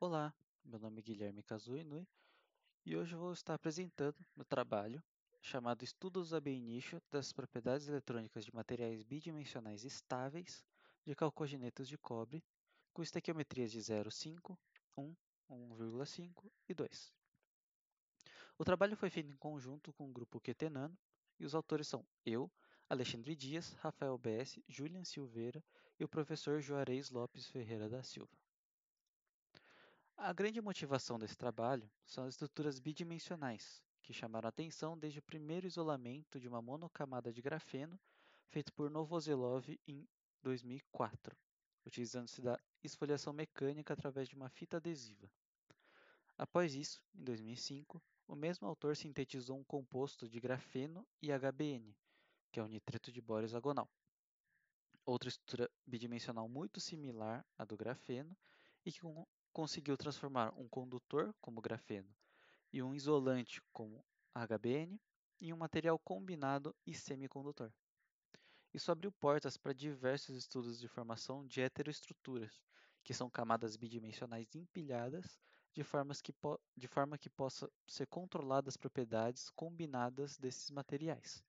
Olá, meu nome é Guilherme Kazuinui e hoje eu vou estar apresentando meu trabalho chamado Estudos ab initio das propriedades eletrônicas de materiais bidimensionais estáveis de calcogenetos de cobre com estequiometrias de 0,5, 1, 1,5 e 2. O trabalho foi feito em conjunto com o grupo Quetenano e os autores são eu, Alexandre Dias, Rafael Bess, Julian Silveira e o professor Juarez Lopes Ferreira da Silva. A grande motivação desse trabalho são as estruturas bidimensionais, que chamaram a atenção desde o primeiro isolamento de uma monocamada de grafeno feito por Novoselov em 2004, utilizando-se da esfoliação mecânica através de uma fita adesiva. Após isso, em 2005, o mesmo autor sintetizou um composto de grafeno e HBN, que é o nitrito de bório hexagonal, outra estrutura bidimensional muito similar à do grafeno e que conseguiu transformar um condutor, como grafeno, e um isolante, como HBN, em um material combinado e semicondutor. Isso abriu portas para diversos estudos de formação de heteroestruturas, que são camadas bidimensionais empilhadas de forma que possa ser controladas as propriedades combinadas desses materiais.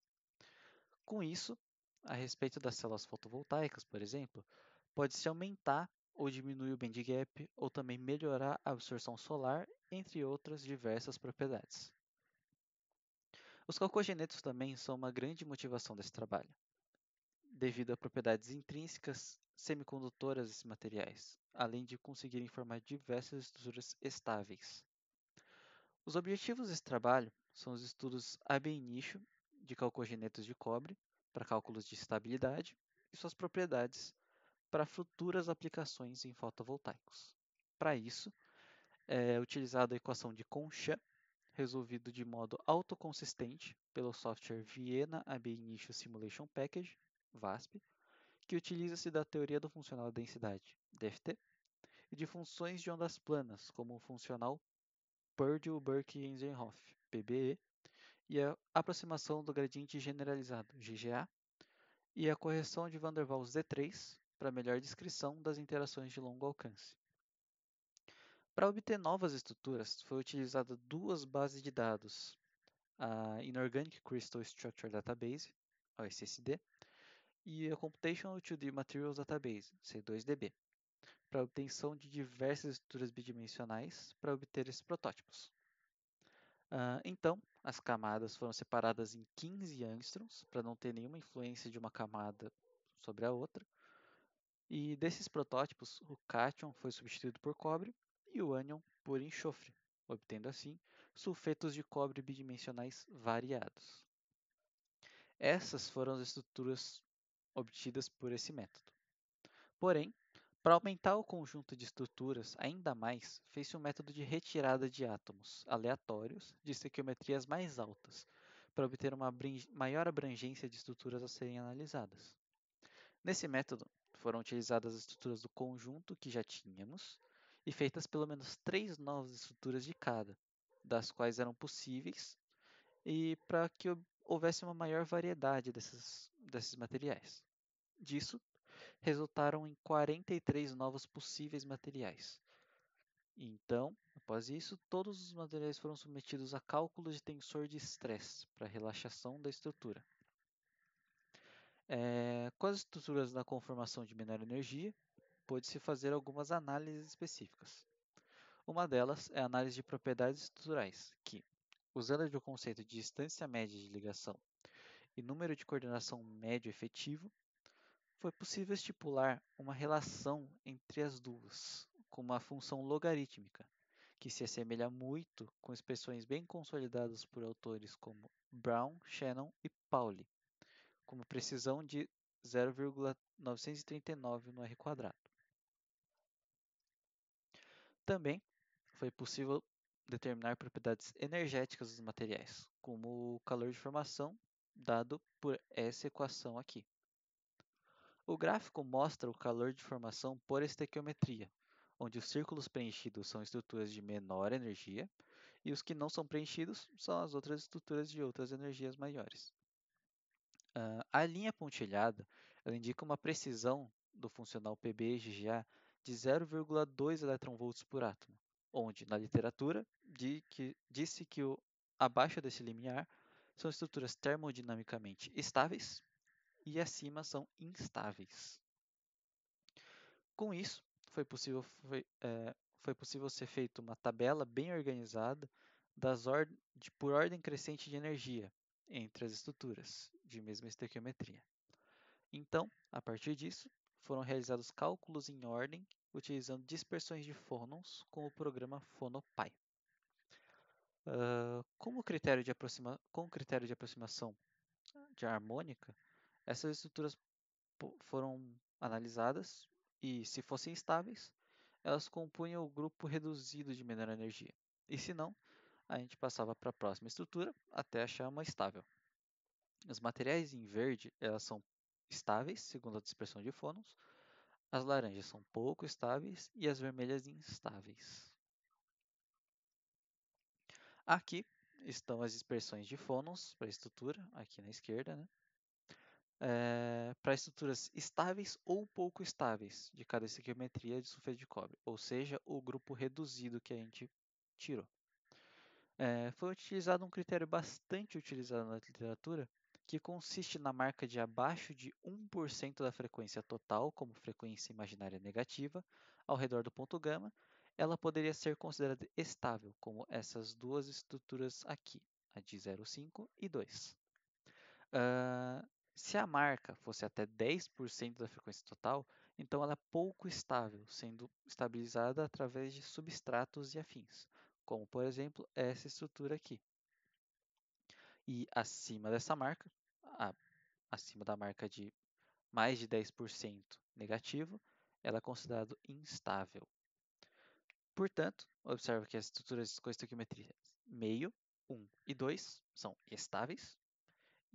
Com isso, a respeito das células fotovoltaicas, por exemplo, pode-se aumentar ou diminuir o band gap ou também melhorar a absorção solar, entre outras diversas propriedades. Os calcogenetos também são uma grande motivação desse trabalho, devido a propriedades intrínsecas semicondutoras desses materiais, além de conseguirem formar diversas estruturas estáveis. Os objetivos desse trabalho são os estudos ab initio de calcogenetos de cobre para cálculos de estabilidade e suas propriedades para futuras aplicações em fotovoltaicos. Para isso, é utilizada a equação de Conchat, resolvido de modo autoconsistente pelo software Vienna AB Initio Simulation Package, VASP, que utiliza-se da teoria do funcional da densidade, DFT, e de funções de ondas planas, como o funcional Purdue-Burke-Esenhoff, PBE, e a aproximação do gradiente generalizado, GGA, e a correção de Van der Waals D3 para melhor descrição das interações de longo alcance. Para obter novas estruturas, foi utilizada duas bases de dados, a Inorganic Crystal Structure Database, a ICSD, e a Computational 2D Materials Database, C2DB, para a obtenção de diversas estruturas bidimensionais para obter esses protótipos. Então, as camadas foram separadas em 15 angstroms, para não ter nenhuma influência de uma camada sobre a outra. E desses protótipos, o cátion foi substituído por cobre e o ânion por enxofre, obtendo assim sulfetos de cobre bidimensionais variados. Essas foram as estruturas obtidas por esse método. Porém, para aumentar o conjunto de estruturas ainda mais, fez-se um método de retirada de átomos aleatórios de estequiometrias mais altas, para obter uma maior abrangência de estruturas a serem analisadas. Nesse método, foram utilizadas as estruturas do conjunto que já tínhamos e feitas pelo menos 3 novas estruturas de cada, das quais eram possíveis, e para que houvesse uma maior variedade desses materiais. Disso, resultaram em 43 novos possíveis materiais. Então, após isso, todos os materiais foram submetidos a cálculos de tensor de estresse para relaxação da estrutura. Com as estruturas da conformação de menor energia, pôde-se fazer algumas análises específicas. Uma delas é a análise de propriedades estruturais, que, usando o conceito de distância média de ligação e número de coordenação médio efetivo, foi possível estipular uma relação entre as duas, com uma função logarítmica, que se assemelha muito com expressões bem consolidadas por autores como Brown, Shannon e Pauli, como precisão de 0,939 no R². Também foi possível determinar propriedades energéticas dos materiais, como o calor de formação, dado por essa equação aqui. O gráfico mostra o calor de formação por estequiometria, onde os círculos preenchidos são estruturas de menor energia e os que não são preenchidos são as outras estruturas de outras energias maiores. A linha pontilhada ela indica uma precisão do funcional PB/GGA de 0,2 eV por átomo, onde, na literatura, disse que abaixo desse limiar são estruturas termodinamicamente estáveis e acima são instáveis. Com isso, foi possível ser feita uma tabela bem organizada por ordem crescente de energia entre as estruturas de mesma estequiometria. Então, a partir disso, foram realizados cálculos em ordem utilizando dispersões de fônons com o programa PhonoPy. Com o critério de aproximação de harmônica, essas estruturas foram analisadas e, se fossem estáveis, elas compunham o grupo reduzido de menor energia. E se não, a gente passava para a próxima estrutura até achar uma estável. Os materiais em verde, elas são estáveis, segundo a dispersão de fônons. As laranjas são pouco estáveis e as vermelhas instáveis. Aqui estão as dispersões de fônons para a estrutura, aqui na esquerda, né? Para estruturas estáveis ou pouco estáveis de cada estequiometria de sulfeto de cobre, ou seja, o grupo reduzido que a gente tirou. Foi utilizado um critério bastante utilizado na literatura, que consiste na marca de abaixo de 1% da frequência total como frequência imaginária negativa ao redor do ponto gama. Ela poderia ser considerada estável, como essas duas estruturas aqui, a de 0,5 e 2. Se a marca fosse até 10% da frequência total, então ela é pouco estável, sendo estabilizada através de substratos e afins, como por exemplo essa estrutura aqui. E acima dessa marca, acima da marca de mais de 10% negativo, ela é considerada instável. Portanto, observe que as estruturas com estequiometria meio, 1 e 2 são estáveis,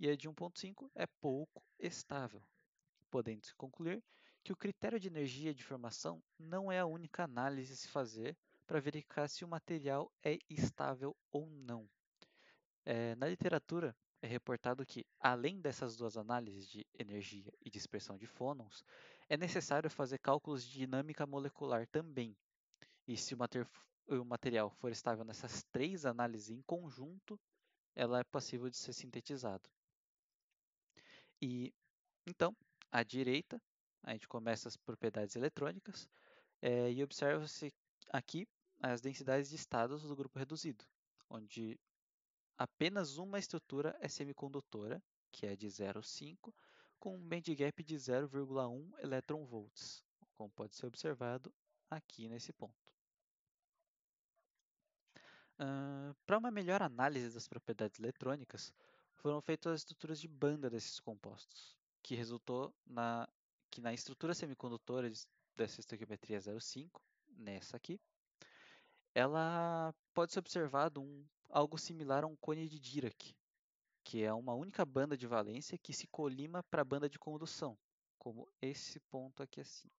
e a de 1,5 é pouco estável, podendo-se concluir que o critério de energia de formação não é a única análise a se fazer para verificar se o material é estável ou não. Na literatura, é reportado que, além dessas duas análises de energia e dispersão de fônons, é necessário fazer cálculos de dinâmica molecular também. E se o material for estável nessas três análises em conjunto, ela é passível de ser sintetizado. E então, à direita, a gente começa as propriedades eletrônicas e observa-se aqui as densidades de estados do grupo reduzido, onde apenas uma estrutura é semicondutora, que é de 0,5, com um bandgap de 0,1 eV, como pode ser observado aqui nesse ponto. Para uma melhor análise das propriedades eletrônicas, foram feitas as estruturas de banda desses compostos, que resultou que na estrutura semicondutora dessa estequiometria 0,5, nessa aqui, ela pode ser observado algo similar a um cone de Dirac, que é uma única banda de valência que se colima para a banda de condução, como esse ponto aqui assim.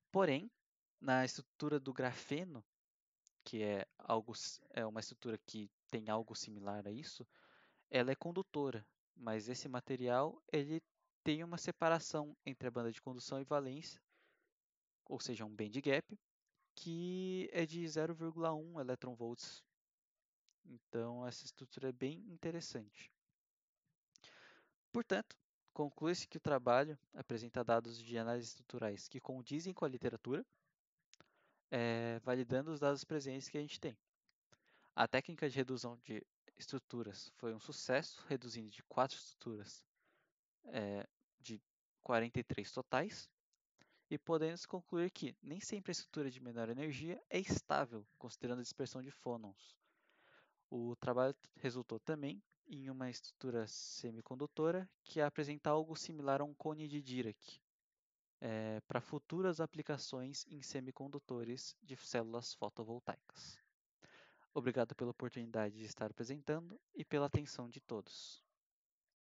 Porém, na estrutura do grafeno, que é uma estrutura que tem algo similar a isso, ela é condutora, mas esse material ele tem uma separação entre a banda de condução e valência, ou seja, um band gap, que é de 0,1 eV. Então, essa estrutura é bem interessante. Portanto, conclui-se que o trabalho apresenta dados de análise estruturais que condizem com a literatura, validando os dados presentes que a gente tem. A técnica de redução de estruturas foi um sucesso, reduzindo de 4 estruturas de 43 totais, e podemos concluir que nem sempre a estrutura de menor energia é estável, considerando a dispersão de fônons. O trabalho resultou também em uma estrutura semicondutora que apresenta algo similar a um cone de Dirac, para futuras aplicações em semicondutores de células fotovoltaicas. Obrigado pela oportunidade de estar apresentando e pela atenção de todos.